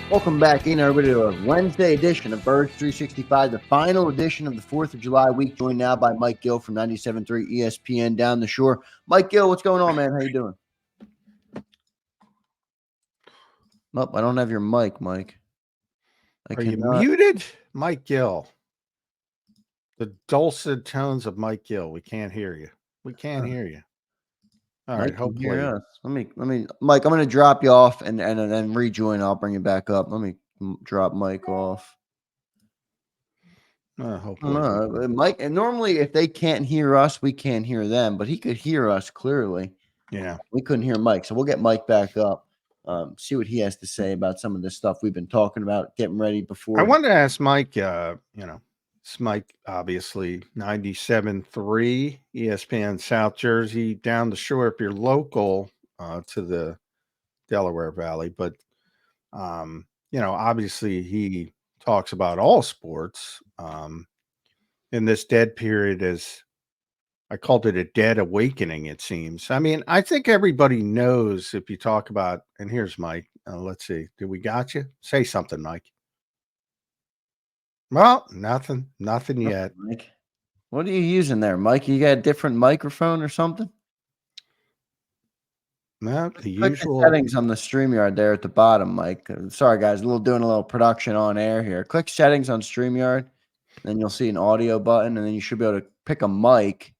Welcome back in, everybody, to a Wednesday edition of Birds 365, the final edition of the 4th of July week, joined now by Mike Gill from 97.3 ESPN Down the Shore. Mike Gill, what's going on, man? How you doing? Oh, I don't have your mic, Mike. Are you muted? Mike Gill. The dulcet tones of Mike Gill. We can't hear you. We can't hear you. All right, hopefully. Let me, Mike, I'm going to drop you off and then rejoin. I'll bring you back up. Let me drop Mike off. Hopefully. Mike, and normally if they can't hear us, we can't hear them, but he could hear us clearly. Yeah. We couldn't hear Mike, so we'll get Mike back up, see what he has to say about some of this stuff we've been talking about, getting ready before. I wanted to ask Mike, it's Mike, obviously, 97.3 ESPN South Jersey, down the shore if you're local to the Delaware Valley. But, obviously he talks about all sports in this dead period. As I called it, a dead awakening, it seems. I mean, I think everybody knows if you talk about, and here's Mike. Let's see. Did we got you? Say something, Mike. Well, nothing yet. Mike, what are you using there, Mike? You got a different microphone or something? No, the Click usual the settings on the StreamYard there at the bottom, Mike. Sorry, guys, doing a little production on air here. Click settings on StreamYard, then you'll see an audio button, and then you should be able to pick a mic.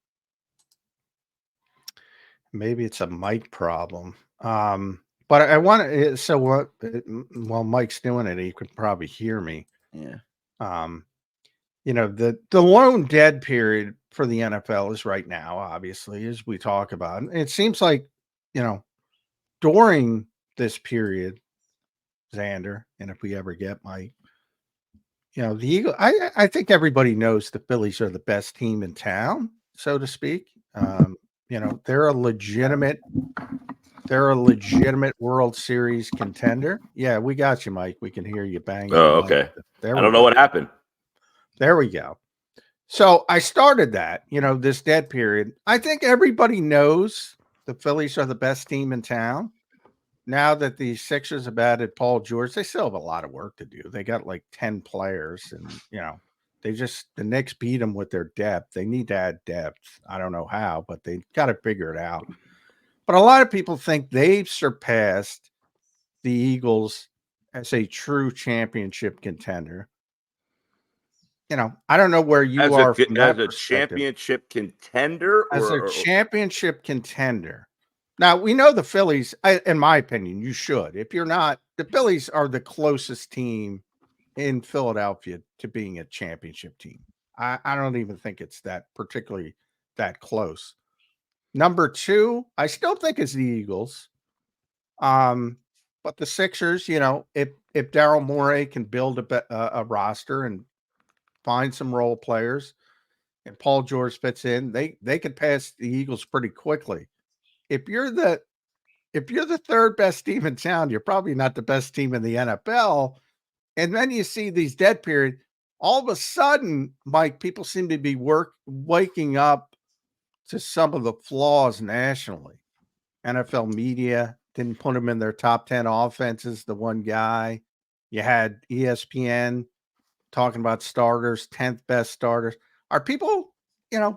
Maybe it's a mic problem. But I want to. So what? While Mike's doing it, he could probably hear me. Yeah. The lone dead period for the NFL is right now, obviously, as we talk about. It seems like, during this period, Xander, and if we ever get Mike, the Eagle, I think everybody knows the Phillies are the best team in town, so to speak. They're a legitimate World Series contender. Yeah, we got you, Mike. We can hear you banging. Oh, okay. I don't know what happened. There we go. So I started that, this dead period. I think everybody knows the Phillies are the best team in town. Now that the Sixers have added Paul George, they still have a lot of work to do. They got like 10 players, and the Knicks beat them with their depth. They need to add depth. I don't know how, but they got to figure it out. But a lot of people think they've surpassed the Eagles as a true championship contender. I don't know where you are from that as a championship contender. As a championship contender. Now, we know the Phillies, in my opinion, you should. If you're not, the Phillies are the closest team in Philadelphia to being a championship team. I don't even think it's particularly that close. Number 2, I still think is the Eagles. But the Sixers, if Daryl Morey can build a roster and find some role players, and Paul George fits in, they could pass the Eagles pretty quickly. If you're the third best team in town, you're probably not the best team in the NFL. And then you see these dead period. All of a sudden, Mike, people seem to be waking up to some of the flaws nationally. NFL media didn't put them in their top 10 offenses. The one guy, you had ESPN talking about starters, 10th best starters. Are people,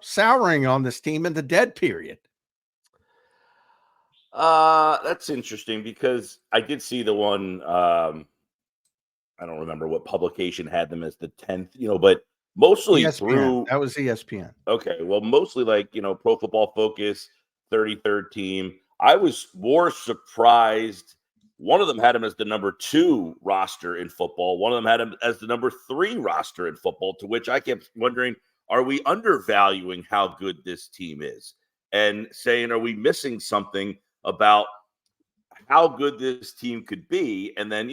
souring on this team in the dead period? That's interesting because I did see the one. I don't remember what publication had them as the 10th, but mostly ESPN. That was ESPN. Okay. Well, mostly like, Pro Football Focus, 33rd team. I was more surprised. One of them had him as the number 2 roster in football. One of them had him as the number 3 roster in football, to which I kept wondering, are we undervaluing how good this team is? And saying, are we missing something about how good this team could be? And then,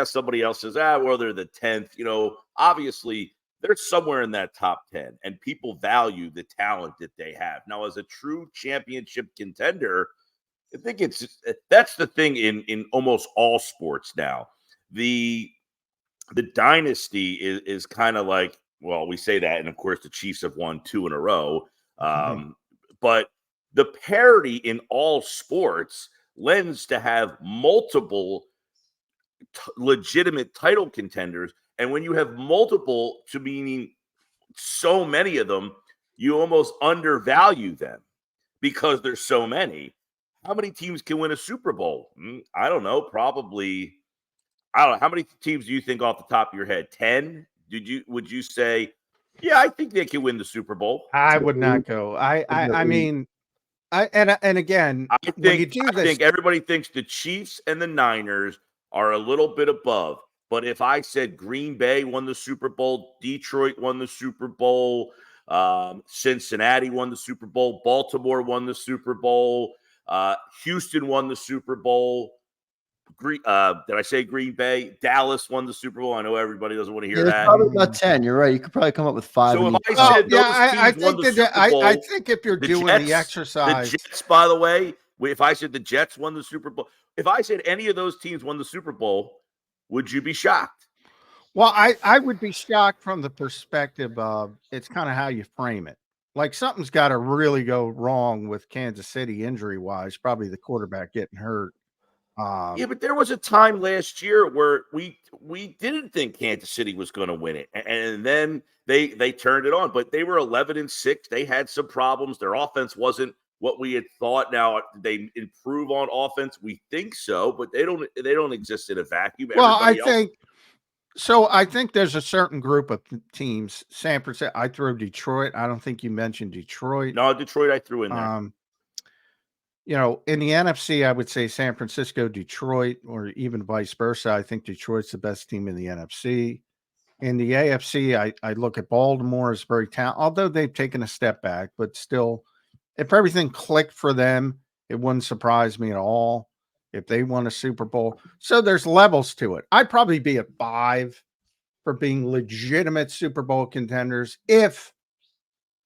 somebody else says, well, they're the 10th. Obviously, they're somewhere in that top 10, and people value the talent that they have. Now, as a true championship contender, I think that's the thing in almost all sports now. The dynasty is kind of like, well, we say that, and of course the Chiefs have won 2 in a row. But the parity in all sports lends to have multiple legitimate title contenders. And when you have multiple, to meaning so many of them, you almost undervalue them because there's so many. How many teams can win a Super Bowl? I don't know. Probably, I don't know. How many teams do you think off the top of your head? 10? Would you say, yeah, I think they can win the Super Bowl? I would not go. I mean, and again, when you do this, I think everybody thinks the Chiefs and the Niners are a little bit above. But if I said Green Bay won the Super Bowl, Detroit won the Super Bowl, Cincinnati won the Super Bowl, Baltimore won the Super Bowl, Houston won the Super Bowl. Did I say Green Bay? Dallas won the Super Bowl. I know everybody doesn't want to hear that. Probably about 10. You're right. You could probably come up with 5. So if I said I think if you're doing the exercise, the Jets, by the way, if I said the Jets won the Super Bowl, if I said any of those teams won the Super Bowl, would you be shocked? Well, I would be shocked from the perspective of it's kind of how you frame it. Like something's got to really go wrong with Kansas City injury-wise, probably the quarterback getting hurt. Yeah, but there was a time last year where we didn't think Kansas City was going to win it, and then they turned it on. But they were 11-6. They had some problems. Their offense wasn't what we had thought. Now they improve on offense. We think so, but they don't exist in a vacuum. Well, I think there's a certain group of teams. San Francisco. I threw Detroit. I don't think you mentioned Detroit. No, Detroit I threw in there. You know, in the NFC, I would say San Francisco, Detroit, or even vice versa. I think Detroit's the best team in the NFC. In the AFC, I look at Baltimore as very talented, although they've taken a step back, but still, if everything clicked for them, it wouldn't surprise me at all if they won a Super Bowl. So there's levels to it. I'd probably be at 5 for being legitimate Super Bowl contenders. And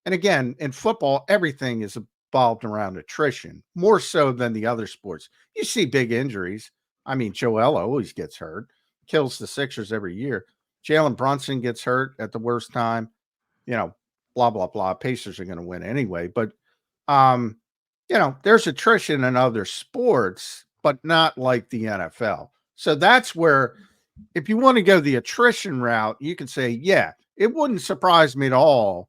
again, in football, everything is involved around attrition, more so than the other sports. You see big injuries. I mean, Joel always gets hurt, kills the Sixers every year. Jalen Brunson gets hurt at the worst time. You know, blah, blah, blah. Pacers are going to win anyway. But, you know, there's attrition in other sports, but not like the NFL. So that's where, if you want to go the attrition route, you can say, yeah, it wouldn't surprise me at all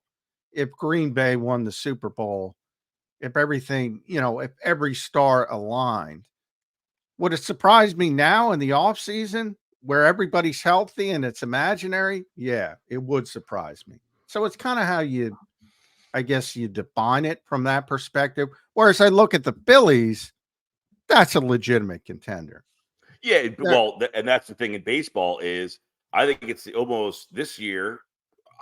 if Green Bay won the Super Bowl. If everything, you know, if every star aligned. Would it surprise me now in the offseason where everybody's healthy and it's imaginary? Yeah, it would surprise me. So it's kind of how I guess you define it from that perspective. Whereas I look at the Phillies, that's a legitimate contender. Yeah, well, and that's the thing in baseball is I think it's almost this year,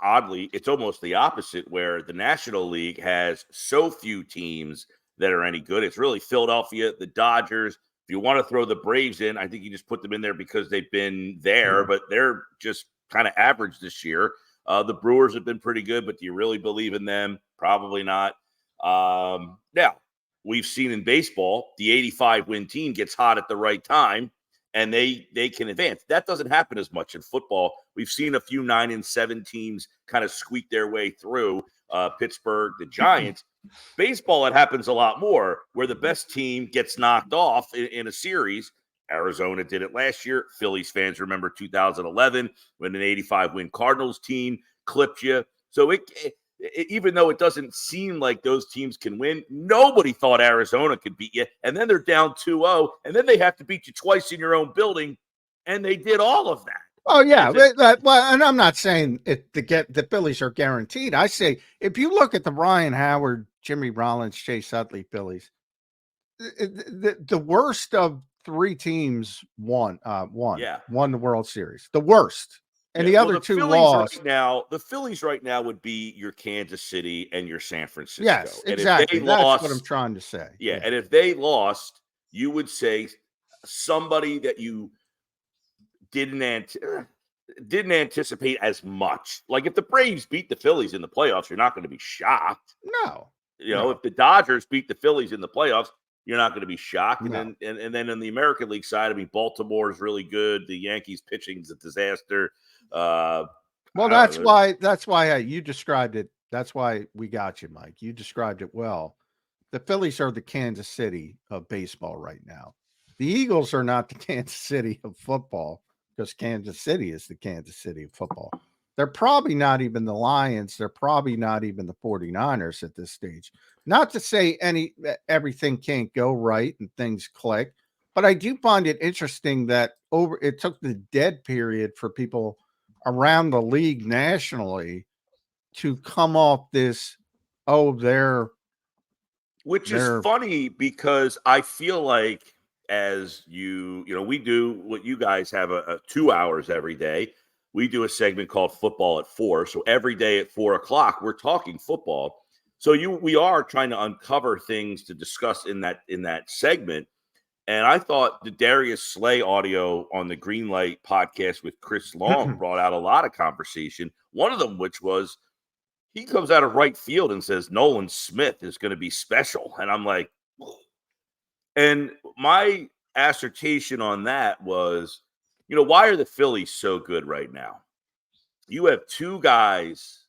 oddly, it's almost the opposite where the National League has so few teams that are any good. It's really Philadelphia, the Dodgers. If you want to throw the Braves in, I think you just put them in there because they've been there, but they're just kind of average this year. The Brewers have been pretty good, but do you really believe in them? Probably not. Now, we've seen in baseball, the 85-win team gets hot at the right time, and they can advance. That doesn't happen as much in football. We've seen a few 9-7 teams kind of squeak their way through. Pittsburgh, the Giants. Baseball, it happens a lot more where the best team gets knocked off in a series. Arizona did it last year. Phillies fans remember 2011 when an 85-win Cardinals team clipped you. So even though it doesn't seem like those teams can win, nobody thought Arizona could beat you. And then they're down 2-0, and then they have to beat you twice in your own building, and they did all of that. Oh, yeah. Well, and I'm not saying the Phillies are guaranteed. I say if you look at the Ryan Howard, Jimmy Rollins, Chase Utley Phillies, the worst of 3 teams won the World Series. The worst. And the other 2 lost. The Phillies right now would be your Kansas City and your San Francisco. Yes, and exactly. That's what I'm trying to say. Yeah, and if they lost, you would say somebody that you didn't anticipate as much. Like if the Braves beat the Phillies in the playoffs, you're not going to be shocked. No. You know, if the Dodgers beat the Phillies in the playoffs, you're not going to be shocked. No. And then in the American League side, I mean, Baltimore is really good. The Yankees pitching is a disaster. Well, that's why you described it. That's why we got you, Mike. You described it well. The Phillies are the Kansas City of baseball right now. The Eagles are not the Kansas City of football because Kansas City is the Kansas City of football. They're probably not even the Lions. They're probably not even the 49ers at this stage. Not to say everything can't go right and things click, but I do find it interesting that it took the dead period for people around the league nationally to come off this, which is funny because I feel like as we do what you guys have a 2 hours every day. We do a segment called Football at 4. So every day at 4 o'clock, we're talking football. So we are trying to uncover things to discuss in that segment. And I thought the Darius Slay audio on the Greenlight podcast with Chris Long brought out a lot of conversation. One of them, which was, he comes out of right field and says Nolan Smith is going to be special. And I'm like, whoa. And my assertion on that was, why are the Phillies so good right now? You have two guys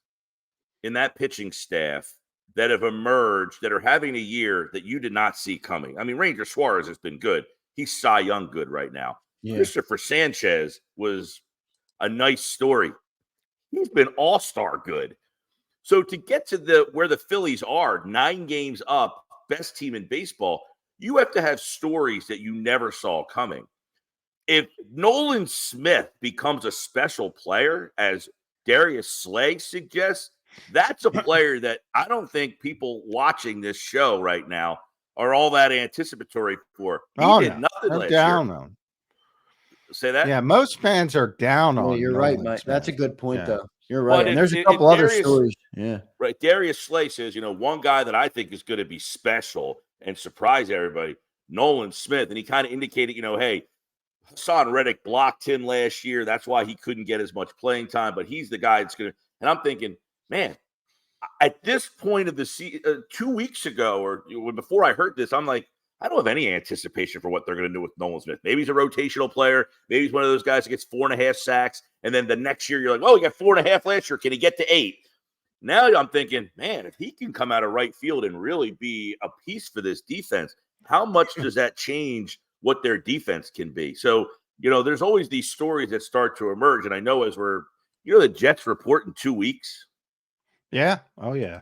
in that pitching staff that have emerged that are having a year that you did not see coming. I mean, Ranger Suarez has been good. He's Cy Young good right now. Yeah. Christopher Sanchez was a nice story. He's been all-star good. So to get to where the Phillies are, 9 games up, best team in baseball, you have to have stories that you never saw coming. If Nolan Smith becomes a special player, as Darius Slay suggests, that's a player that I don't think people watching this show right now are all that anticipatory for. He did nothing last year. Say that? Yeah, most fans are down on. You're Nolan right, Mike. Smith. That's a good point, though. You're right. But and there's a couple other stories. Yeah. Right. Darius Slay says, one guy that I think is going to be special and surprise everybody, Nolan Smith. And he kind of indicated, hey, Hassan Reddick blocked him last year. That's why he couldn't get as much playing time. But he's the guy that's going to. And I'm thinking, man, at this point of the season, 2 weeks ago or before I heard this, I'm like, I don't have any anticipation for what they're going to do with Nolan Smith. Maybe he's a rotational player. Maybe he's one of those guys that gets 4.5 sacks. And then the next year, you're like, oh, he got 4.5 last year. Can he get to 8? Now I'm thinking, man, if he can come out of right field and really be a piece for this defense, how much does that change what their defense can be? So, there's always these stories that start to emerge. And I know as the Jets report in 2 weeks. Yeah. Oh, yeah.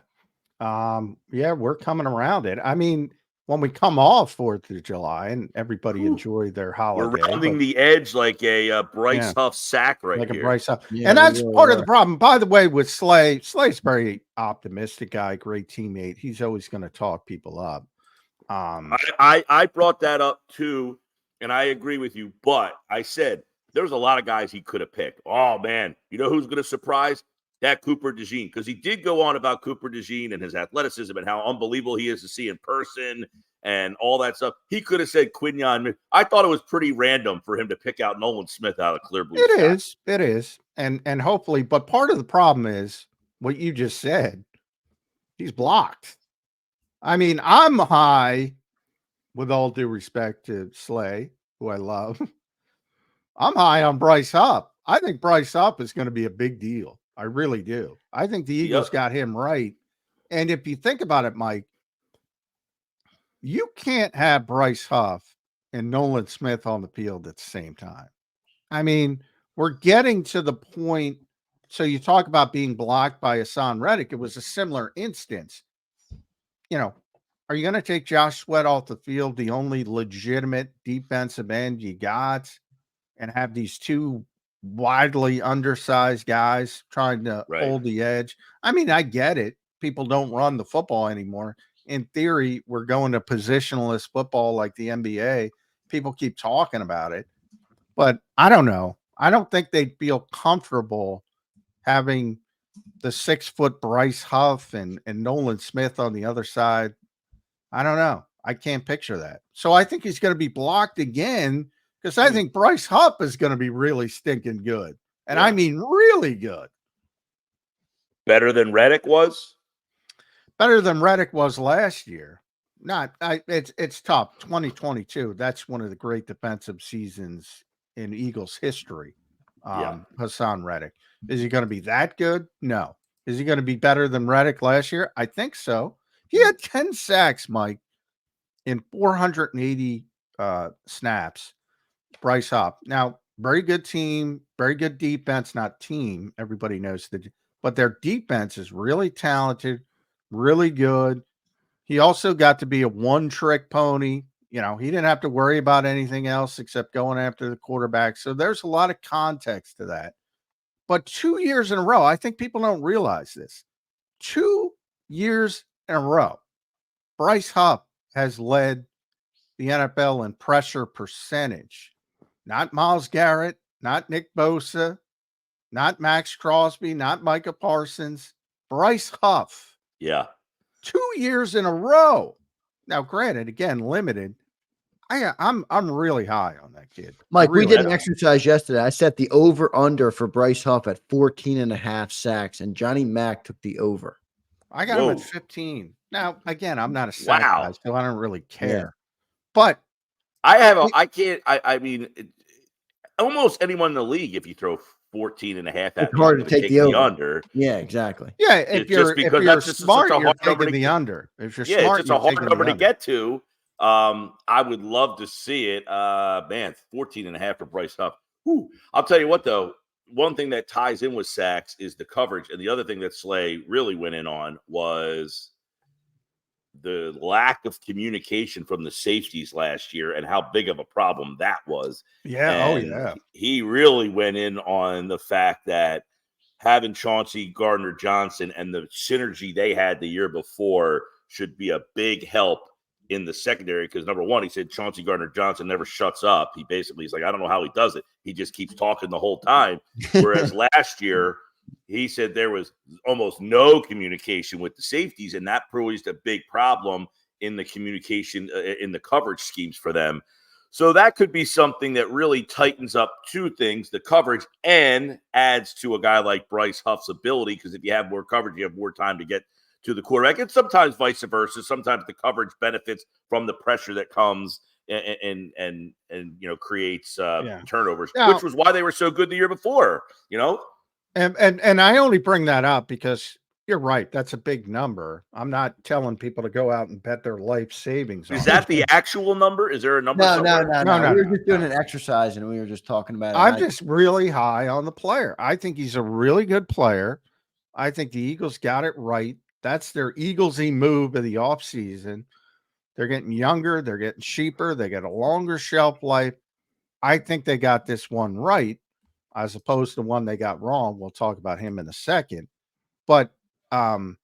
Yeah, we're coming around it. I mean, when we come off 4th of July and everybody enjoy their holiday. We're rounding the edge like a Bryce Huff sack right like here. A Bryce Huff. Yeah, and that's part of the problem. By the way, with Slay, Slay's very optimistic guy, great teammate. He's always going to talk people up. I brought that up too, and I agree with you. But I said there's a lot of guys he could have picked. Oh, man. You know who's going to surprise? That Cooper DeJean, because he did go on about Cooper DeJean and his athleticism and how unbelievable he is to see in person and all that stuff. He could have said Quinyon. I thought it was pretty random for him to pick out Nolan Smith out of clear blue sky. It is. And hopefully, but part of the problem is what you just said. He's blocked. I mean, I'm high, with all due respect to Slay, who I love. I'm high on Bryce Huff. I think Bryce Huff is going to be a big deal. I really do. I think the Eagles got him right. And if you think about it, Mike, you can't have Bryce Huff and Nolan Smith on the field at the same time. I mean, we're getting to the point. So you talk about being blocked by Hassan Reddick. It was a similar instance. Are you going to take Josh Sweat off the field, the only legitimate defensive end you got, and have these two widely undersized guys trying to hold the edge? I mean, I get it. People don't run the football anymore. In theory, we're going to positionless football like the NBA. People keep talking about it, but I don't know. I don't think they'd feel comfortable having the 6-foot Bryce Huff and Nolan Smith on the other side. I don't know. I can't picture that. So I think he's going to be blocked again, because I think Bryce Huff is going to be really stinking good. And I mean really good. Better than Reddick was? Better than Reddick was last year. It's tough. 2022, that's one of the great defensive seasons in Eagles history. Hassan Reddick. Is he going to be that good? No. Is he going to be better than Reddick last year? I think so. He had 10 sacks, Mike, in 480 snaps. Bryce Huff. Now, very good team, very good defense, not team. Everybody knows that, but their defense is really talented, really good. He also got to be a one-trick pony. You know, he didn't have to worry about anything else except going after the quarterback. So there's a lot of context to that. But 2 years in a row, I think people don't realize this. 2 years in a row, Bryce Huff has led the NFL in pressure percentage. Not Myles Garrett, not Nick Bosa, not Max Crosby, not Micah Parsons. Bryce Huff. Yeah. 2 years in a row. Now, granted, again, limited. I'm really high on that kid. Mike, Really we did an high. exercise yesterday. I set the over-under for Bryce Huff at 14.5 sacks, and Johnny Mack took the over. I got him at 15. Now, again, I'm not a sack guy, so I don't really care. Yeah. But I mean, almost anyone in the league, if you throw 14.5 at It's hard to take the under. Yeah, exactly. Yeah, if you're smart, you're taking the under. If you're smart, it's just a hard number to get to. I would love to see it. Man, 14.5 for Bryce Huff. Whew. I'll tell you what, though, one thing that ties in with sacks is the coverage, and the other thing that Slay really went in on was the lack of communication from the safeties last year and how big of a problem that was. Yeah. And he really went in on the fact that having Chauncey Gardner-Johnson and the synergy they had the year before should be a big help in the secondary. Because number one, he said Chauncey Gardner-Johnson never shuts up. He's like, I don't know how he does it. He just keeps talking the whole time. Whereas last year, he said there was almost no communication with the safeties, and that posed a big problem in the communication in the coverage schemes for them. So that could be something that really tightens up two things, the coverage, and adds to a guy like Bryce Huff's ability, because if you have more coverage, you have more time to get to the quarterback, and sometimes vice versa. Sometimes the coverage benefits from the pressure that comes and creates turnovers, which was why they were so good the year before, And I only bring that up because you're right. That's a big number. I'm not telling people to go out and bet their life savings. Is that the actual number? Is there a number? No. We were just doing an exercise and we were just talking about it. I'm just really high on the player. I think he's a really good player. I think the Eagles got it right. That's their Eaglesy move of the offseason. They're getting younger. They're getting cheaper. They get a longer shelf life. I think they got this one right, as opposed to one they got wrong. We'll talk about him in a second. But when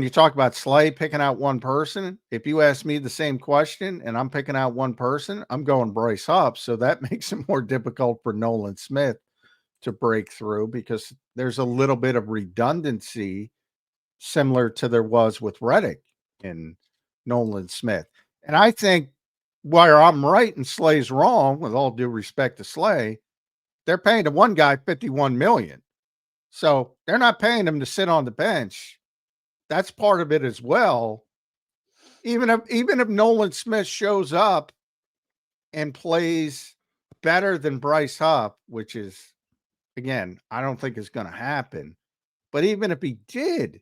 you talk about Slay picking out one person, if you ask me the same question and I'm picking out one person, I'm going Bryce Huff. So that makes it more difficult for Nolan Smith to break through, because there's a little bit of redundancy similar to there was with Reddick and Nolan Smith. And I think where I'm right and Slay's wrong, with all due respect to Slay, they're paying the one guy $51 million. So they're not paying him to sit on the bench. That's part of it as well. Even if Nolan Smith shows up and plays better than Bryce Huff, which is, again, I don't think is going to happen. But even if he did,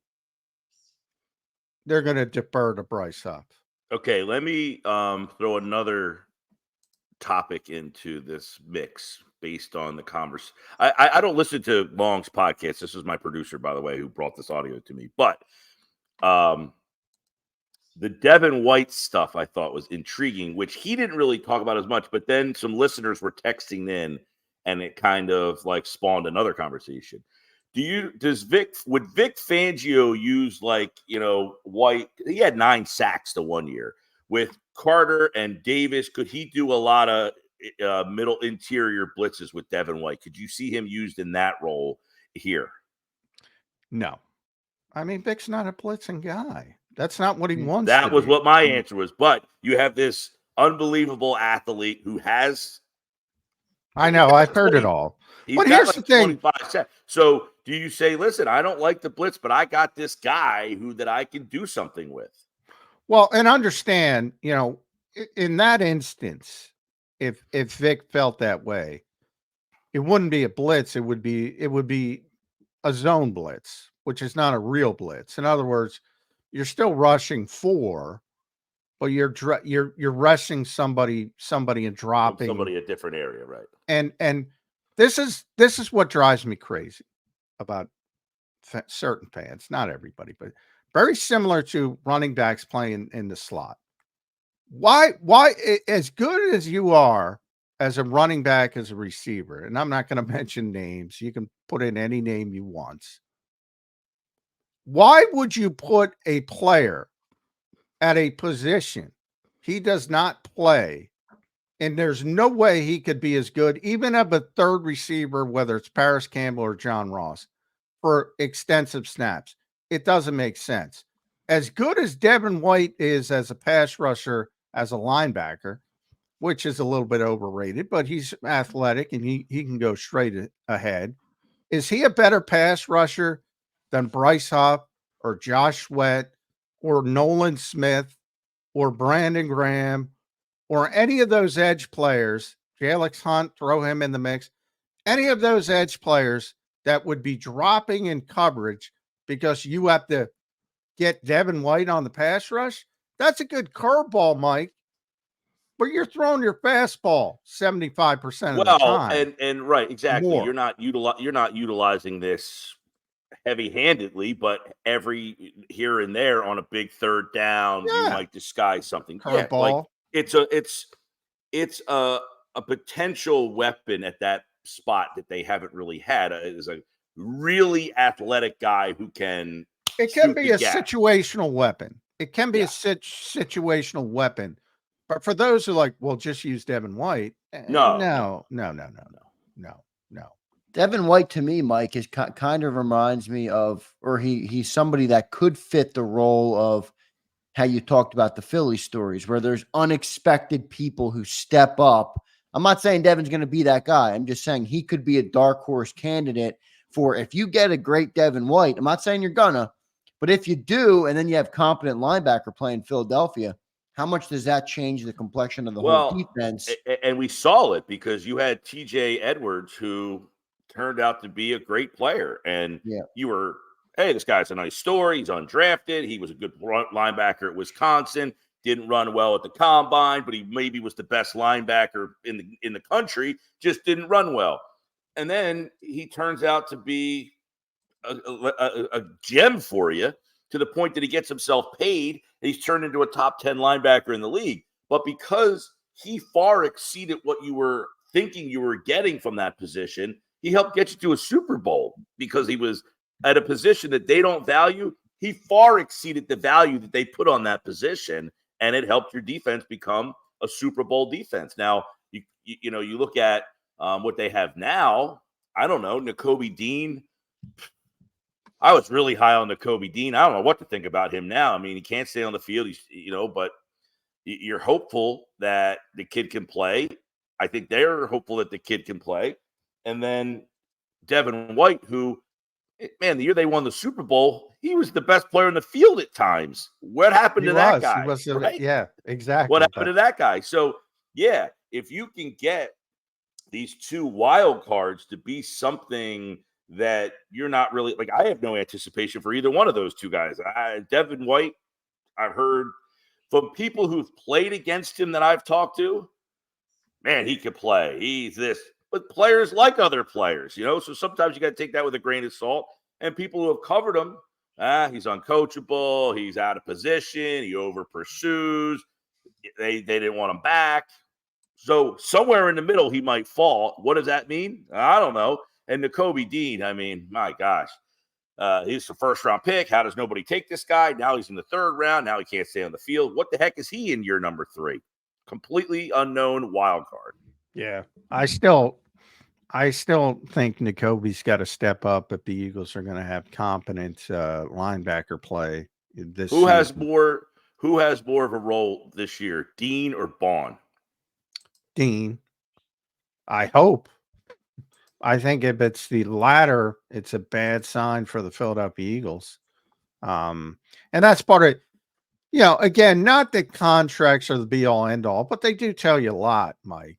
they're going to defer to Bryce Huff. Okay, let me throw another topic into this mix based on the conversation. I don't listen to Long's podcast. This is my producer, by the way, who brought this audio to me. But the Devin White stuff I thought was intriguing, which he didn't really talk about as much. But then some listeners were texting in, and it kind of like spawned another conversation. Would Vic Fangio use White? He had 9 sacks to 1 year with Carter and Davis. Could he do a lot of middle interior blitzes with Devin White? Could you see him used in that role here? No. I mean, Vic's not a blitzing guy. That's not what he wants. That was what my answer was. But you have this unbelievable athlete who has. I know. I've heard it all. But here's the thing. So do you say, listen, I don't like the blitz, but I got this guy that I can do something with? Well, and understand, in that instance, if Vic felt that way, it wouldn't be a blitz. It would be a zone blitz, which is not a real blitz. In other words, you're still rushing 4, but you're rushing somebody and dropping somebody a different area, right? And this is what drives me crazy about certain fans, not everybody, but very similar to running backs playing in the slot. Why as good as you are as a running back, as a receiver, and I'm not going to mention names, you can put in any name you want. Why would you put a player at a position he does not play, and there's no way he could be as good, even of a third receiver, whether it's Paris Campbell or John Ross, for extensive snaps? It doesn't make sense. As good as Devin White is as a pass rusher, as a linebacker, which is a little bit overrated, but he's athletic and he can go straight ahead. Is he a better pass rusher than Bryce Huff or Josh Sweat or Nolan Smith or Brandon Graham or any of those edge players? Alex Hunt, throw him in the mix. Any of those edge players that would be dropping in coverage because you have to get Devin White on the pass rush? That's a good curveball, Mike, but you're throwing your fastball 75% of the time. And right, exactly. More. You're not utilizing this heavy-handedly, but every here and there on a big third down, you might disguise something. Curveball. It's a potential weapon at that spot that they haven't really had. Is a really athletic guy who can. It can be a situational weapon. It can be a situational weapon. But for those who well, just use Devin White. No. Devin White, to me, Mike, is kind of reminds me of, or he's somebody that could fit the role of how you talked about the Philly stories, where there's unexpected people who step up. I'm not saying Devin's going to be that guy. I'm just saying he could be a dark horse candidate for, if you get a great Devin White, I'm not saying you're gonna, but if you do, and then you have competent linebacker playing Philadelphia, how much does that change the complexion of the whole defense? And we saw it because you had TJ Edwards, who turned out to be a great player. And you were, hey, this guy's a nice story. He's undrafted. He was a good linebacker at Wisconsin. Didn't run well at the combine, but he maybe was the best linebacker in the country. Just didn't run well. And then he turns out to be a gem for you, to the point that he gets himself paid. And he's turned into a top 10 linebacker in the league. But because he far exceeded what you were thinking you were getting from that position, he helped get you to a Super Bowl because he was at a position that they don't value. He far exceeded the value that they put on that position, and it helped your defense become a Super Bowl defense. Now, you look at what they have now. I don't know, Nakobe Dean. I was really high on Nakobe Dean. I don't know what to think about him now. I mean, he can't stay on the field, but you're hopeful that the kid can play. I think they're hopeful that the kid can play. And then Devin White, who, man, the year they won the Super Bowl, he was the best player in the field at times. What happened to that guy? Right? Yeah, exactly. What happened to that guy? So, if you can get these two wild cards to be something that you're not really – I have no anticipation for either one of those two guys. Devin White, I've heard from people who've played against him that I've talked to, man, he could play. He's this. But players like other players, so sometimes you got to take that with a grain of salt. And people who have covered him, he's uncoachable, he's out of position, he over pursues, they didn't want him back. So somewhere in the middle, he might fall. What does that mean? I don't know. And Nakobe Dean, I mean, my gosh, he's the first-round pick. How does nobody take this guy? Now he's in the third round. Now he can't stay on the field. What the heck is he in year number 3? Completely unknown wild card. Yeah, I still think Nakobe's got to step up if the Eagles are going to have competent linebacker play this season. Who has more of a role this year, Dean or Bond? Dean. I hope. I think if it's the latter, it's a bad sign for the Philadelphia Eagles. And that's part of it. Again, not that contracts are the be-all, end-all, but they do tell you a lot, Mike.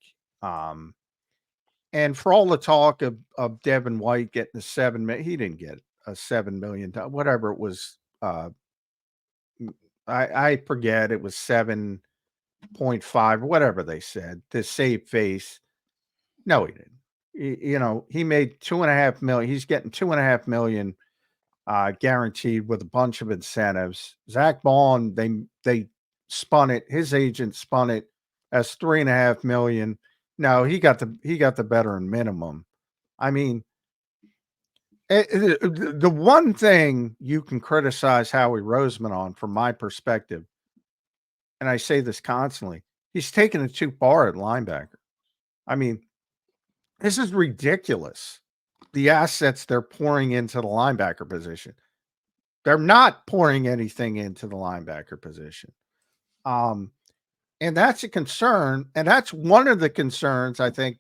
And for all the talk of Devin White getting the $7 million, he didn't get a $7 million, whatever it was, I forget, it was 7.5, whatever they said, to save face. No, he didn't. You know, he made 2.5 million. He's getting 2.5 million guaranteed with a bunch of incentives. Zach Bond, they spun it. His agent spun it as 3.5 million. No, he got the veteran minimum. I mean, the one thing you can criticize Howie Roseman on, from my perspective, and I say this constantly, he's taken it too far at linebacker. I mean, this is ridiculous. The assets they're pouring into the linebacker position. They're not pouring anything into the linebacker position. And that's a concern. And that's one of the concerns I think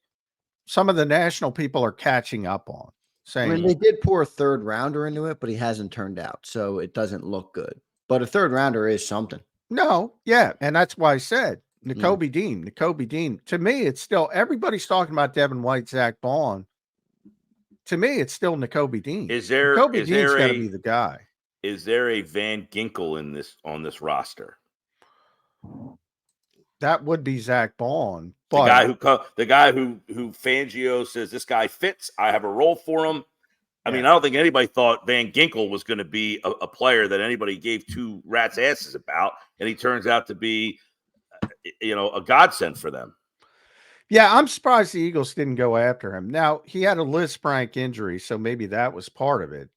some of the national people are catching up on. I Saying, mean, they did pour a third rounder into it, but he hasn't turned out, so it doesn't look good. But a third rounder is something. no, yeah. And that's why I said Nakobe Dean. To me, it's still, everybody's talking about Devin White, Zach Bond. To me, it's still Nakobe Dean. Nakobe Dean's got to be the guy. Is there a Van Ginkel on this roster? That would be Zach Bond. But The guy who Fangio says this guy fits. I have a role for him. I mean, I don't think anybody thought Van Ginkel was going to be a player that anybody gave two rats' asses about, and he turns out to be, a godsend for them. Yeah, I'm surprised the Eagles didn't go after him. Now, he had a Lisfranc injury, so maybe that was part of it.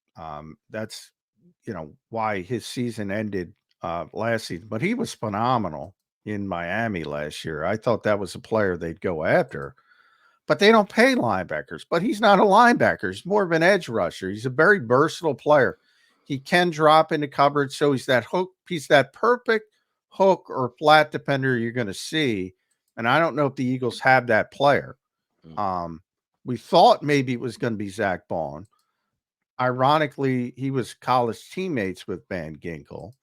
That's, why his season ended last season. But he was phenomenal in Miami last year. I thought that was a player they'd go after. But they don't pay linebackers. But he's not a linebacker. He's more of an edge rusher. He's a very versatile player. He can drop into coverage, so he's that hook. He's that perfect hook or flat defender you're going to see. And I don't know if the Eagles have that player. We thought maybe it was going to be Zach Bond. Ironically, he was college teammates with Van Ginkel.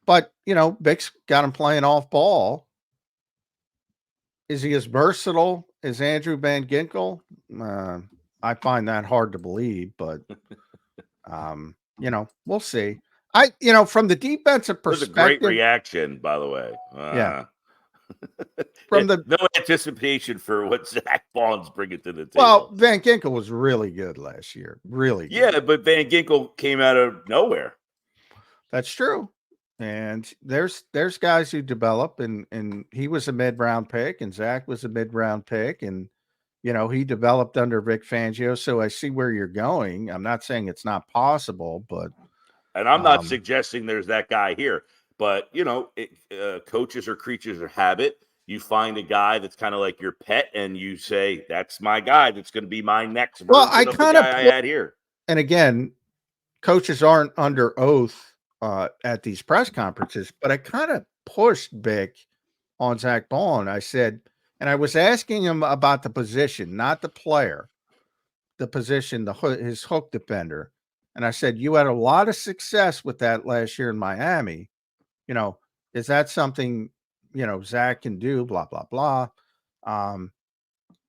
But, Vic's got him playing off ball. Is he as versatile as Andrew Van Ginkel? I find that hard to believe, but, we'll see. From the defensive perspective. That was a great reaction, by the way. Yeah. No anticipation for what Zach Bond's bringing to the table. Well, Van Ginkel was really good last year. Really good. Yeah, but Van Ginkel came out of nowhere. That's true. And there's guys who develop, and he was a mid-round pick, and Zach was a mid-round pick, and he developed under Vic Fangio. So I see where you're going. I'm not saying it's not possible, but and I'm not suggesting there's that guy here. But, coaches are creatures of habit. You find a guy that's kind of like your pet, and you say, that's my guy. That's going to be my next version of the guy I had here. And again, coaches aren't under oath at these press conferences, but I kind of pushed Vic on Zach Bond. I said, and I was asking him about the position, not the player, the position, his hook defender. And I said, you had a lot of success with that last year in Miami. Is that something, Zach can do, blah, blah, blah. And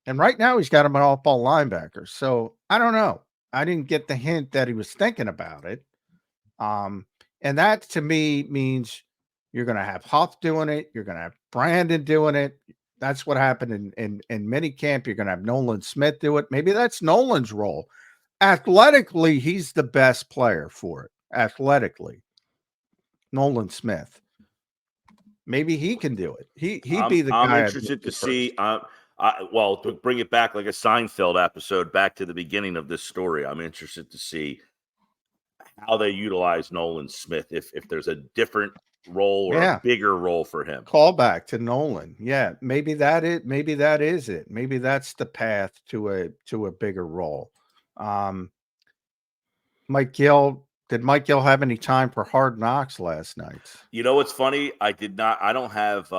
right now he's got him an off-ball linebacker. So I don't know. I didn't get the hint that he was thinking about it. And that to me means you're going to have Huff doing it. You're going to have Brandon doing it. That's what happened in minicamp. You're going to have Nolan Smith do it. Maybe that's Nolan's role. Athletically, he's the best player for it. Athletically. Nolan Smith. Maybe he can do it. He'd be the guy. I'm interested to see. To bring it back like a Seinfeld episode, back to the beginning of this story. I'm interested to see how they utilize Nolan Smith. If there's a different role or a bigger role for him. Call back to Nolan. Yeah, maybe that is it. Maybe that's the path to a bigger role. Mike Gill. Did Mike Gill have any time for Hard Knocks last night? You know what's funny? I did not. I don't have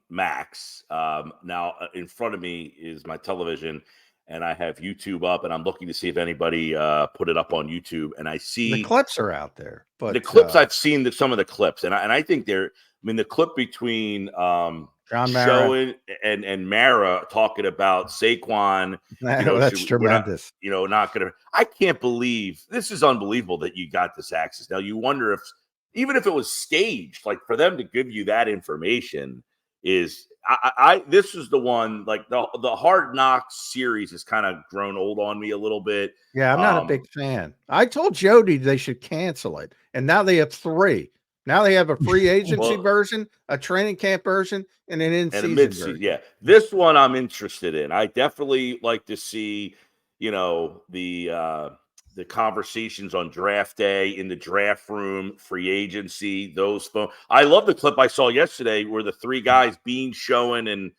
Max. Now in front of me is my television, and I have YouTube up, and I'm looking to see if anybody put it up on YouTube. And I see the clips are out there, but the clips I've seen some of the clips, and I think they're. I mean, the clip between John Mara and Mara talking about Saquon. That's tremendous. Not going to. I can't believe this is unbelievable that you got this access. Now you wonder if even if it was staged, like for them to give you that information is this is the one, like the Hard Knocks series has kind of grown old on me a little bit. Yeah, I'm not a big fan. I told Jody they should cancel it, and now they have 3. Now they have a free agency version, a training camp version, and an in-season and a mid-season version. Yeah, this one I'm interested in. I definitely like to see, the conversations on draft day, in the draft room, free agency, those phone. I love the clip I saw yesterday where the 3 guys, Bean, Showen, and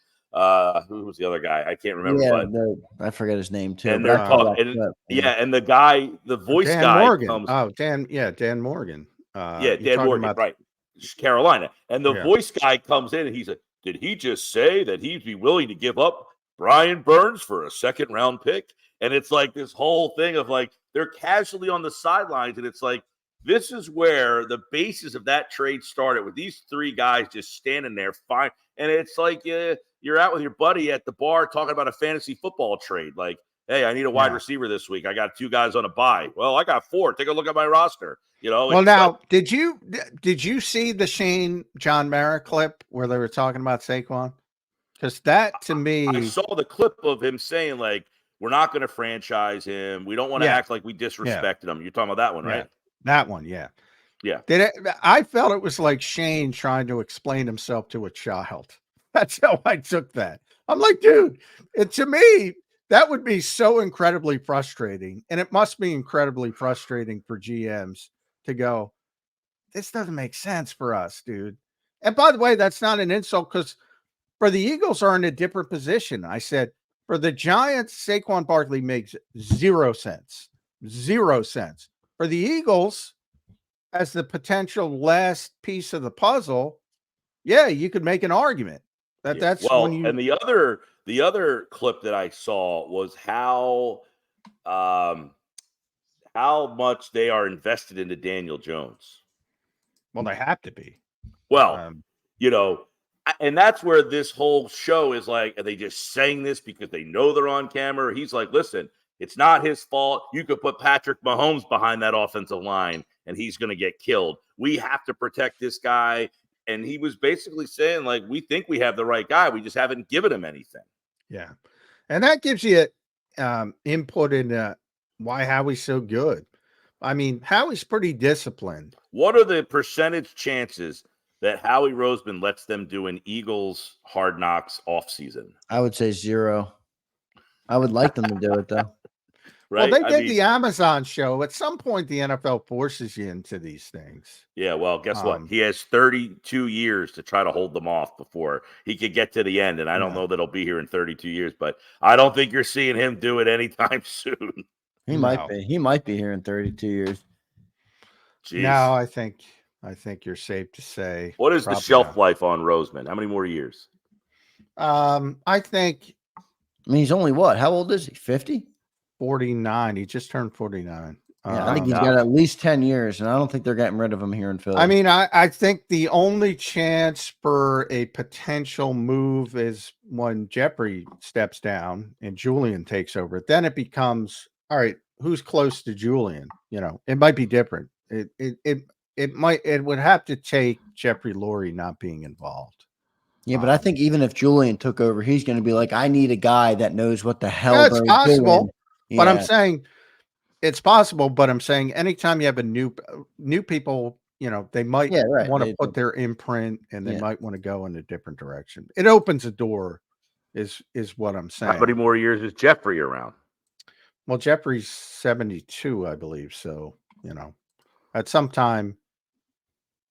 who was the other guy? I can't remember. I forget his name too. And they're talking, and the guy, the voice Dan guy Morgan. comes. Dan Morgan. Dan Morgan, right? Carolina, and the voice guy comes in and he's like, "Did he just say that he'd be willing to give up Brian Burns for a 2nd-round pick?" And it's like this whole thing of like they're casually on the sidelines, and it's like this is where the basis of that trade started, with these 3 guys just standing there fine. And it's like you're out with your buddy at the bar talking about a fantasy football trade. Like, hey, I need a wide receiver this week. I got 2 guys on a bye. Well, I got 4. Take a look at my roster. Well, now, did you see the Shane John Mara clip where they were talking about Saquon? Because that, to me, I saw the clip of him saying, like, we're not going to franchise him. We don't want to act like we disrespected him. You're talking about that one, right? That one, yeah. Yeah. I felt it was like Shane trying to explain himself to a child. That's how I took that. I'm like, dude, to me, that would be so incredibly frustrating. And it must be incredibly frustrating for GMs to go, this doesn't make sense for us, dude. And by the way, that's not an insult, because for the Eagles are in a different position. I said, for the Giants, Saquon Barkley makes 0 cents. 0 cents. For the Eagles, as the potential last piece of the puzzle, you could make an argument that's when you. And the other clip that I saw was how much they are invested into Daniel Jones. Well, they have to be. Well, and that's where this whole show is like, are they just saying this because they know they're on camera? He's like, listen, it's not his fault. You could put Patrick Mahomes behind that offensive line and he's going to get killed. We have to protect this guy. And he was basically saying, like, we think we have the right guy. We just haven't given him anything. Yeah. And that gives you input in why Howie's so good. I mean, Howie's pretty disciplined. What are the percentage chances that Howie Roseman lets them do an Eagles Hard Knocks offseason? I would say 0. I would like them to do it, though. Right? Well, they did the Amazon show. At some point, the NFL forces you into these things. Yeah, well, guess what? He has 32 years to try to hold them off before he could get to the end. And I don't know that he'll be here in 32 years, but I don't think you're seeing him do it anytime soon. He might be. He might be here in 32 years. Jeez. No, I think you're safe to say. What is the shelf life on Roseman? How many more years? I think. I mean, he's only what? How old is he? 50? 49. He just turned 49. Yeah, I think he's got at least 10 years, and I don't think they're getting rid of him here in Philly. I mean, I think the only chance for a potential move is when Jeffrey steps down and Julian takes over. Then it becomes, all right, who's close to Julian? It might be different. It would have to take Jeffrey Lurie not being involved. Yeah, but I think even if Julian took over, he's going to be like, I need a guy that knows what the hell it's they're possible. doing. But I'm saying it's possible. But I'm saying anytime you have a new people, they might want to put their imprint, and they might want to go in a different direction. It opens a door, is what I'm saying. How many more years is Jeffrey around? Well, Jeffrey's 72, I believe. So at some time,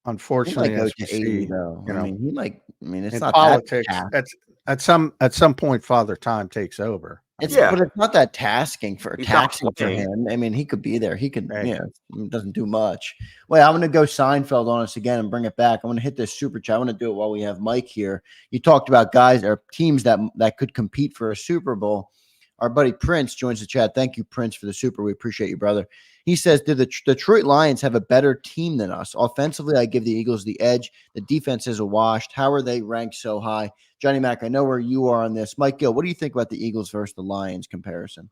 unfortunately, he might go to 80, though. I mean, he might. I mean, it's not politics. That at some point, Father Time takes over. But it's not that taxing for him. I mean, he could be there. He could, it doesn't do much. Wait, I'm going to go Seinfeld on us again and bring it back. I'm going to hit this super chat. I want to do it while we have Mike here. You talked about guys or teams that could compete for a Super Bowl. Our buddy Prince joins the chat. Thank you, Prince, for the super. We appreciate you, brother. He says, do the Detroit Lions have a better team than us? Offensively, I give the Eagles the edge. The defense is washed. How are they ranked so high? Johnny Mac, I know where you are on this. Mike Gill, what do you think about the Eagles versus the Lions comparison?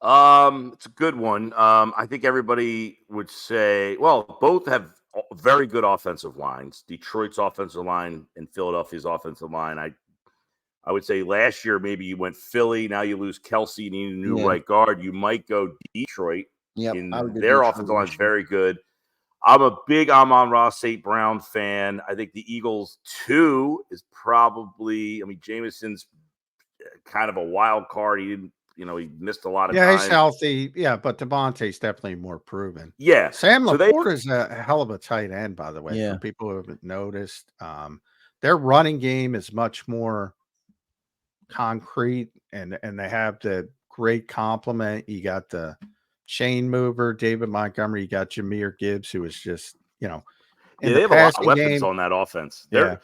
It's a good one. I think everybody would say, well, both have very good offensive lines. Detroit's offensive line and Philadelphia's offensive line. I would say last year maybe you went Philly. Now you lose Kelsey. You need a new Yeah. right guard. You might go Detroit. Yep. I would In go their Detroit offensive line is this year. very good. I'm a big Amon-Ra St. Brown fan. I think the Eagles, too, is probably, I mean, Jameson's kind of a wild card. He didn't, he missed a lot of Yeah, he's time. healthy. Yeah, but Devontae's definitely more proven. Yeah. Sam So Laporte is a hell of a tight end, by the way, Yeah. for people who haven't noticed. Their running game is much more concrete, and they have the great complement. You got the chain mover, David Montgomery. You got Jahmyr Gibbs, who is just, in they the have a lot of passing weapons game. on that offense. Yeah.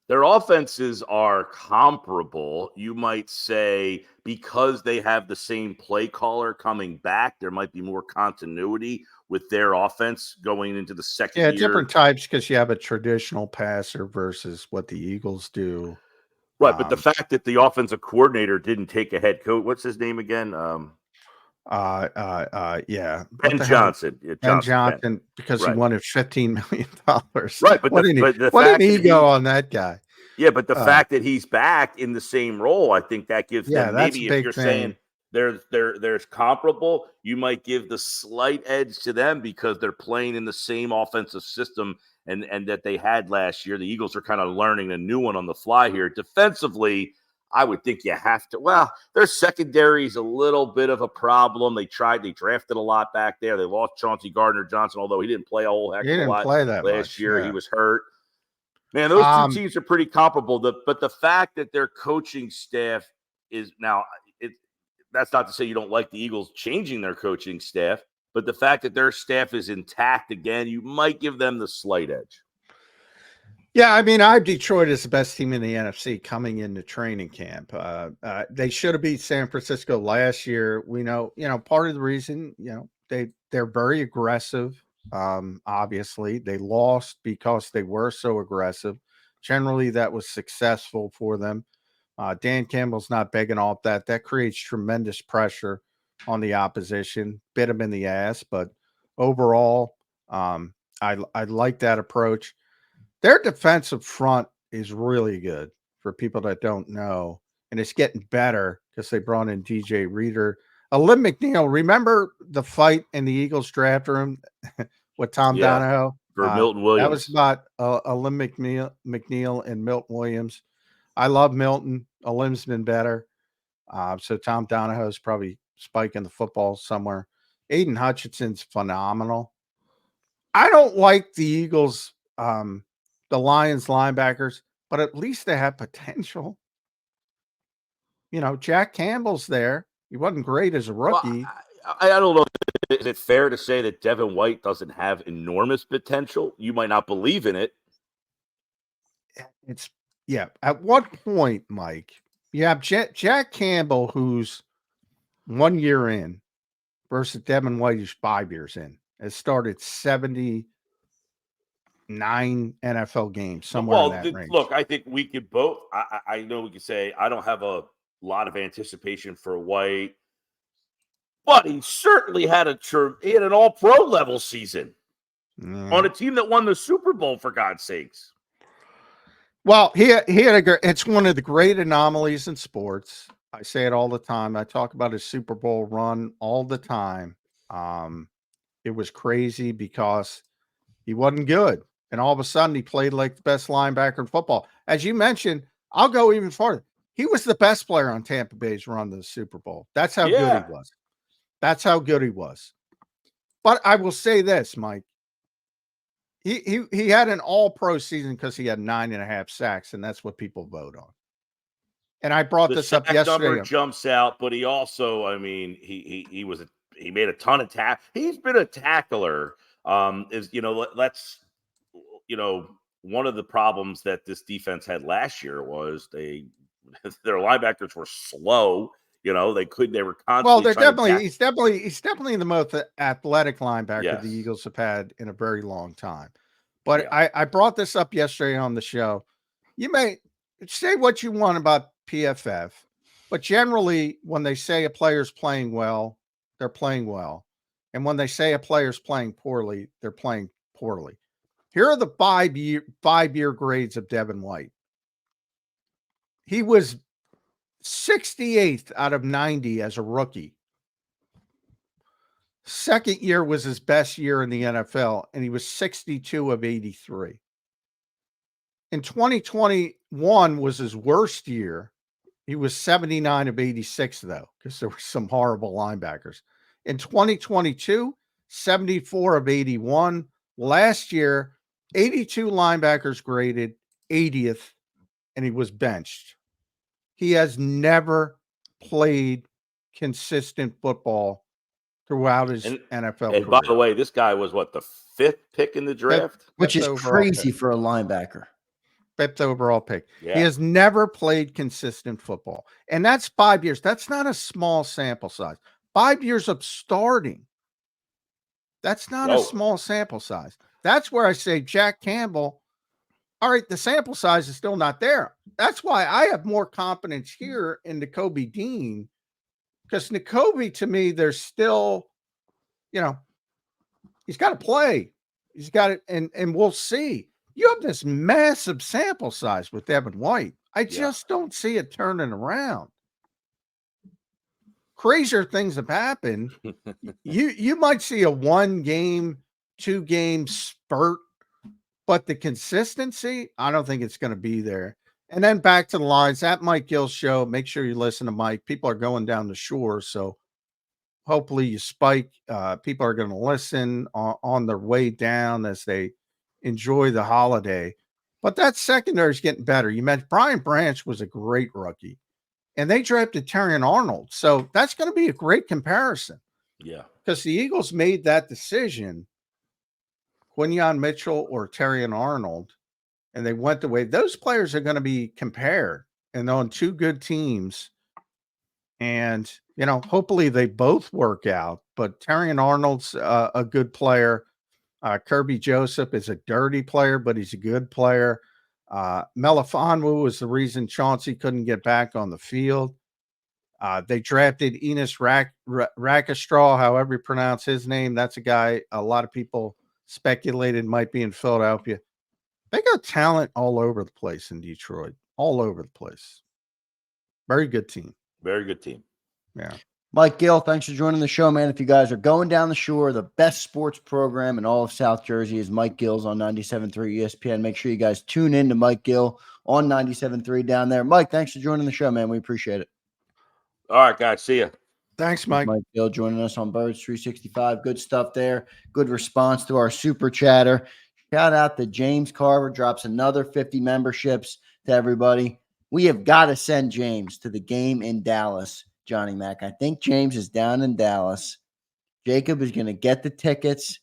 Their offenses are comparable. You might say because they have the same play caller coming back, there might be more continuity with their offense going into the second year. Different types because you have a traditional passer versus what the Eagles do. Right, but the fact that the offensive coordinator didn't take a head coach, what's his name again? Yeah. Ben Johnson. Ben Johnson, because right. He wanted $15 million. Right, but what an ego on that guy. Yeah, but the fact that he's back in the same role, I think that gives them maybe if you're saying there's comparable, you might give the slight edge to them because they're playing in the same offensive system and that they had last year. The Eagles are kind of learning a new one on the fly here. Defensively, I would think you have to. Well, their secondary is a little bit of a problem. They drafted a lot back there. They lost Chauncey Gardner-Johnson, although he didn't play a whole heck of a lot last year. He was hurt. Man, those two teams are pretty comparable. But the fact that their coaching staff is now, that's not to say you don't like the Eagles changing their coaching staff, but the fact that their staff is intact again, you might give them the slight edge. Yeah, I mean, I have Detroit as the best team in the NFC coming into training camp. They should have beat San Francisco last year. We know, part of the reason, they're very aggressive. Obviously, they lost because they were so aggressive. Generally, that was successful for them. Dan Campbell's not begging off that. That creates tremendous pressure on the opposition. Bit them in the ass, but overall, I like that approach. Their defensive front is really good for people that don't know, and it's getting better because they brought in DJ Reader. Lim McNeil, remember the fight in the Eagles draft room with Tom Donahoe? For Milton Williams. That was about Lim McNeil and Milton Williams. I love Milton. Lim's been better. So Tom Donahoe's probably spiking the football somewhere. Aiden Hutchinson's phenomenal. I don't like the Eagles, the Lions linebackers, but at least they have potential. Jack Campbell's there. He wasn't great as a rookie. Well, I don't know. Is it fair to say that Devin White doesn't have enormous potential? You might not believe in it. At what point, Mike, you have Jack Campbell, who's 1 year in, versus Devin White, who's 5 years in, has started 79 NFL games, somewhere in that range. Look, I think we could both. I know we could say I don't have a lot of anticipation for White, but he certainly had an all-pro level season on a team that won the Super Bowl, for God's sakes. Well, he had it's one of the great anomalies in sports. I say it all the time. I talk about his Super Bowl run all the time. It was crazy because he wasn't good. And all of a sudden, he played like the best linebacker in football. As you mentioned, I'll go even farther. He was the best player on Tampa Bay's run to the Super Bowl. That's how good he was. That's how good he was. But I will say this, Mike. He had an all-pro season because he had 9.5 sacks, and that's what people vote on. And I brought this up yesterday. Number jumps out, but he also, I mean, he made a ton of tackles. He's been a tackler. One of the problems that this defense had last year was their linebackers were slow. They were constantly. Well, he's definitely the most athletic linebacker the Eagles have had in a very long time. But I brought this up yesterday on the show. You may say what you want about PFF, But generally, when they say a player's playing well, they're playing well. And when they say a player's playing poorly, they're playing poorly. Here are the five-year grades of Devin White. He was 68th out of 90 as a rookie. Second year was his best year in the NFL, and he was 62 of 83. In 2021 was his worst year. He was 79 of 86, though, because there were some horrible linebackers. In 2022, 74 of 81. Last year, 82 linebackers graded, 80th, and he was benched. He has never played consistent football throughout his NFL career. And by the way, this guy was what, the 5th pick in the draft? Which is crazy for a linebacker. 5th overall pick. Yeah. He has never played consistent football. And that's 5 years. That's not a small sample size. 5 years of starting. That's not a small sample size. That's where I say Jack Campbell, all right, the sample size is still not there. That's why I have more confidence here in Nakobe Dean, because Nakobe, to me, there's still, he's got to play. He's got it, and we'll see. You have this massive sample size with Devin White. I just don't see it turning around. Crazier things have happened. You might see a 1 game, 2 game spurt, but the consistency, I don't think it's going to be there. And then back to the lines, at Mike Gill show. Make sure you listen to Mike. People are going down the shore, so hopefully you spike. People are going to listen on their way down as they enjoy the holiday. But that secondary is getting better. You mentioned Brian Branch was a great rookie, and they drafted Terrion Arnold. So that's going to be a great comparison. Yeah. Because the Eagles made that decision, Quinyon Mitchell or Terrion Arnold, and they went the way. Those players are going to be compared and on 2 good teams. And, hopefully they both work out. But Terrion Arnold's a good player. Kirby Joseph is a dirty player, but he's a good player. Melifonwu was the reason Chauncey couldn't get back on the field. They drafted Enos Rackestraw, however you pronounce his name. That's a guy a lot of people speculated might be in Philadelphia. They got talent all over the place in Detroit, all over the place. Very good team. Very good team. Yeah. Mike Gill, thanks for joining the show, man. If you guys are going down the shore, the best sports program in all of South Jersey is Mike Gill's on 97.3 ESPN. Make sure you guys tune in to Mike Gill on 97.3 down there. Mike, thanks for joining the show, man. We appreciate it. All right, guys. See ya. Thanks, Mike. Mike Gill joining us on Birds 365. Good stuff there. Good response to our super chatter. Shout out to James Carver. Drops another 50 memberships to everybody. We have got to send James to the game in Dallas, Johnny Mac. I think James is down in Dallas. JAKIB is going to get the tickets,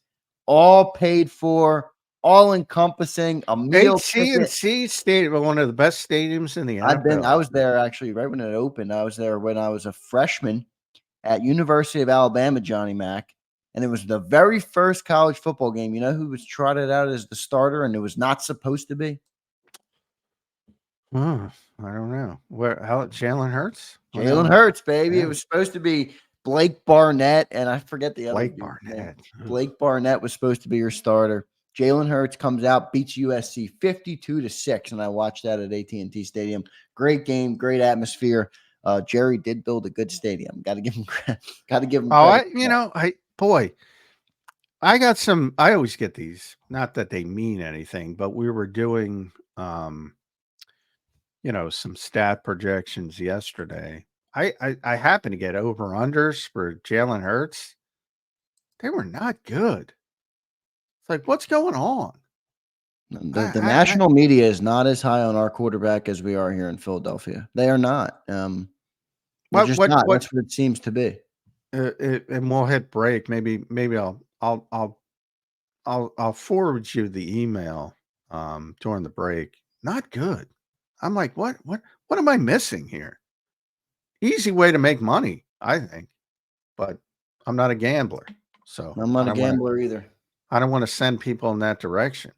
all paid for, all encompassing, a meal ticket. HC Stadium, one of the best stadiums in the NFL. I was there actually right when it opened. I was there when I was a freshman at University of Alabama, Johnny Mac. And it was the very first college football game. You know who was trotted out as the starter and it was not supposed to be? I don't know. Jalen Hurts? Jalen Hurts, baby. Yeah. It was supposed to be Blake Barnett, and I forget the other. Blake Barnett. Blake Barnett was supposed to be your starter. Jalen Hurts comes out, beats USC 52-6, and I watched that at AT&T Stadium. Great game, great atmosphere. Jerry did build a good stadium. Got to give him credit. Got to give him credit. I got some. I always get these. Not that they mean anything, but we were doing some stat projections yesterday. I happened to get over-unders for Jalen Hurts. They were not good. It's like, what's going on? The national media is not as high on our quarterback as we are here in Philadelphia. They are not. Not. That's what it seems to be. And we'll hit break. Maybe I'll forward you the email during the break. Not good. I'm like, what am I missing here? Easy way to make money, I think, but I'm not a gambler. So I'm not a gambler either. I don't want to send people in that direction.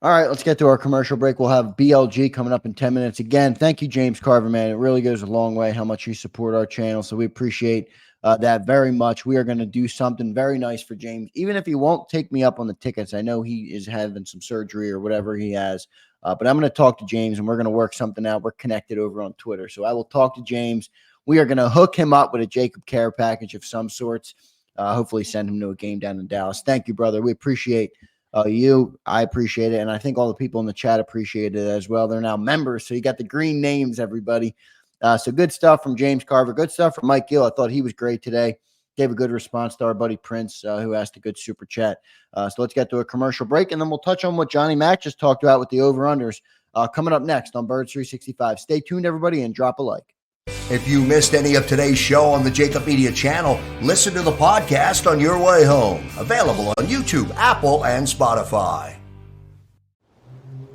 All right, let's get to our commercial break. We'll have BLG coming up in 10 minutes. Again, thank you, James Carver, man. It really goes a long way how much you support our channel. So we appreciate that very much. We are going to do something very nice for James, even if he won't take me up on the tickets. I know he is having some surgery or whatever he has, but I'm going to talk to James and we're going to work something out. We're connected over on Twitter. So I will talk to James. We are going to hook him up with a JAKIB care package of some sorts. Hopefully send him to a game down in Dallas. Thank you, brother. We appreciate you. I appreciate it. And I think all the people in the chat appreciate it as well. They're now members. So you got the green names, everybody. So good stuff from James Carver. Good stuff from Mike Gill. I thought he was great today. Gave a good response to our buddy Prince, who asked a good super chat. So let's get to a commercial break, and then we'll touch on what Johnny Mack just talked about with the over-unders coming up next on Birds 365. Stay tuned, everybody, and drop a like. If you missed any of today's show on the JAKIB Media channel, listen to the podcast on your way home. Available on YouTube, Apple, and Spotify.